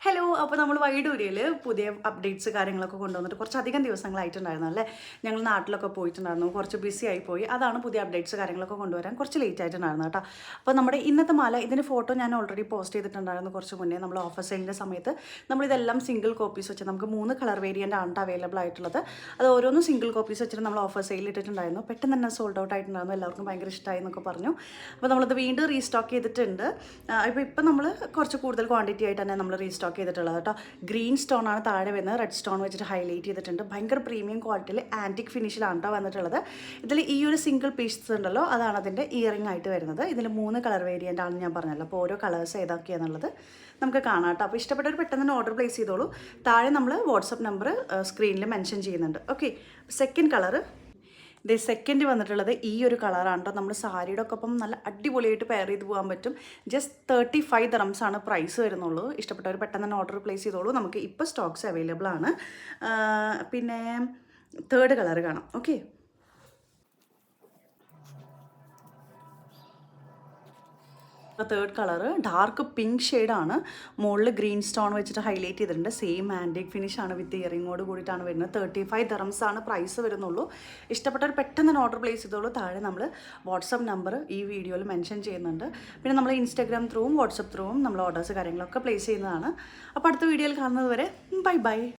Hello, അപ്പോൾ നമ്മൾ വൈഡൂര്യയിൽ പുതിയ അപ്ഡേറ്റ്സ് കാര്യങ്ങളൊക്കെ കൊണ്ടുവന്നിട്ട് കുറച്ചധികം ദിവസങ്ങളായിട്ടുണ്ടായിരുന്നു അല്ലേ. ഞങ്ങൾ നാട്ടിലൊക്കെ പോയിട്ടുണ്ടായിരുന്നു, കുറച്ച് ബിസി ആയിപ്പോയി. അതാണ് പുതിയ അപ്ഡേറ്റ്സ് കാര്യങ്ങളൊക്കെ കൊണ്ടുവരാൻ കുറച്ച് ലേറ്റ് ആയിട്ടുണ്ടായിരുന്നു കേട്ടോ. അപ്പോൾ നമ്മുടെ ഇന്നത്തെ മാല ഇതിൻ്റെ ഫോട്ടോ ഞാൻ ഓൾറെഡി പോസ്റ്റ് ചെയ്തിട്ടുണ്ടായിരുന്നു കുറച്ച് മുന്നേ. നമ്മൾ ഓഫർ സെയിലിൻ്റെ സമയത്ത് നമ്മളിതെല്ലാം സിംഗിൾ കോപ്പീസ് വെച്ച് നമുക്ക് 3 കളർ വേരിയൻ്റ് ആണ് അവൈലബിൾ ആയിട്ടുള്ളത്. അത് ഓരോന്നും സിംഗിൾ കോപ്പീസ് വെച്ചിട്ട് നമ്മൾ ഓഫർ സെയിൽ ഇട്ടിട്ടുണ്ടായിരുന്നു. പെട്ടെന്ന് തന്നെ സോൾഡ് ഔട്ട് ആയിട്ടുണ്ടായിരുന്നു, എല്ലാവർക്കും ഭയങ്കര ഇഷ്ടമായി എന്നൊക്കെ പറഞ്ഞു. അപ്പോൾ നമ്മളത് വീണ്ടും റീസ്റ്റോക്ക് ചെയ്തിട്ടുണ്ട്. ഇപ്പോൾ നമ്മൾ കുറച്ച് കൂടുതൽ ക്വാണ്ടിറ്റി ആയിട്ട് തന്നെ നമ്മൾ റീസ്റ്റോക്ക് ചെയ്തിട്ടുള്ളത് കേട്ടോ. ഗ്രീൻ സ്റ്റോൺ ആണ് താഴെ വരുന്നത്, റെഡ് സ്റ്റോൺ വെച്ചിട്ട് ഹൈലൈറ്റ് ചെയ്തിട്ടുണ്ട്. ഭയങ്കര പ്രീമിയം ക്വാളിറ്റിയിൽ ആൻറ്റിക് ഫിനിഷിലാണ് കേട്ടോ വന്നിട്ടുള്ളത്. ഇതിൽ ഈ ഒരു സിംഗിൾ പീസ് ഉണ്ടല്ലോ, അതാണ് അതിൻ്റെ ഇയറിംഗ് ആയിട്ട് വരുന്നത്. ഇതിൽ 3 കളർ വേരിയൻ്റ് ആണെന്ന് ഞാൻ പറഞ്ഞല്ലോ. അപ്പോൾ ഓരോ കളേഴ്സ് ഏതൊക്കെയാണെന്നുള്ളത് നമുക്ക് കാണാം കേട്ടോ. അപ്പോൾ ഇഷ്ടപ്പെട്ടവർ പെട്ടെന്ന് തന്നെ ഓർഡർ പ്ലേസ് ചെയ്തോളൂ. താഴെ നമ്മൾ വാട്സപ്പ് നമ്പർ സ്ക്രീനിൽ മെൻഷൻ ചെയ്യുന്നുണ്ട്. ഓക്കെ, സെക്കൻഡ് കളറ് ഇത് സെക്കൻഡ് വന്നിട്ടുള്ളത് ഈ ഒരു കളറാണ് കേട്ടോ. നമ്മൾ സാരിയുടെ ഒക്കെ ഒപ്പം നല്ല അടിപൊളിയായിട്ട് പെയർ ചെയ്ത് പോകാൻ പറ്റും. ജസ്റ്റ് 35 dirhams ആണ് പ്രൈസ് വരുന്നുള്ളൂ. ഇഷ്ടപ്പെട്ടവർ പെട്ടെന്ന് തന്നെ ഓർഡർ പ്ലേസ് ചെയ്തോളൂ. നമുക്ക് ഇപ്പോൾ സ്റ്റോക്സ് അവൈലബിൾ ആണ്. പിന്നെ തേർഡ് കളർ കാണാം. Okay, third colour dark pink ഷെയ്ഡാണ്. മുകളിൽ ഗ്രീൻ സ്റ്റോൺ വെച്ചിട്ട് ഹൈലൈറ്റ് ചെയ്തിട്ടുണ്ട്. സെയിം ആൻറ്റിക് ഫിനിഷ് ആണ്, വിത്ത് ഇയറിങ്ങോട് കൂടിയിട്ടാണ് വരുന്നത്. 35 dirhams ആണ് പ്രൈസ് വരുന്നുള്ളൂ. ഇഷ്ടപ്പെട്ടവർ പെട്ടെന്ന് തന്നെ ഓർഡർ പ്ലേസ് ചെയ്തോളൂ. താഴെ നമ്മൾ വാട്സപ്പ് നമ്പർ ഈ വീഡിയോയിൽ മെൻഷൻ ചെയ്യുന്നുണ്ട്. പിന്നെ നമ്മൾ ഇൻസ്റ്റാഗ്രാം ത്രൂവും വാട്സപ്പ് ത്രൂവും നമ്മൾ ഓർഡേഴ്സ് കാര്യങ്ങളൊക്കെ പ്ലേസ് ചെയ്യുന്നതാണ്. അപ്പോൾ അടുത്ത വീഡിയോയിൽ കാണുന്നത് വരെ ബൈ ബൈ.